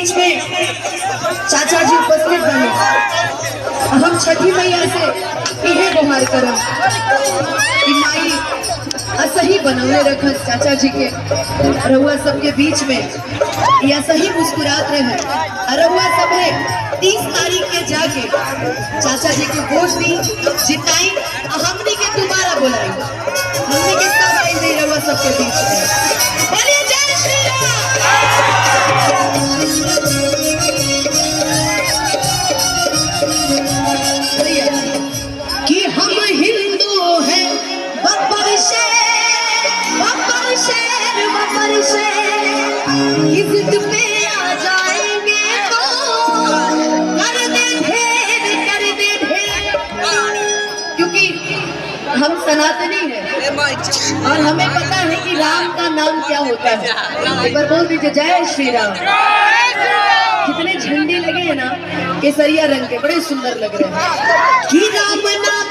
बीच में चाचा जी उपस्थित बने। हम छठी मैया से इहे गुहार करम कि माई असही बनौले रखस चाचा जी के, रहुआ सबके बीच में या सही मुस्कुरात रहे। रहुआ सब है 30 तारीख के जाके चाचा जी के वोट दी, जिताई, हमने के दोबारा बुलाई, हमने के सब आई नहीं रहुआ सबके बीच में। बोलिए जय श्री राम। कि हम हिंदू हैं बब्बर शेर इज्जत पे आ जाएंगे तो कर दे ढेर। क्योंकि हम सनातनी हैं और हमें पता है कि राम का नाम क्या होता है। एक बार बोल दीजिए जय श्री राम। कितने झंडे लगे हैं ना केसरिया रंग के, बड़े सुंदर लग रहे हैं कि राम नाम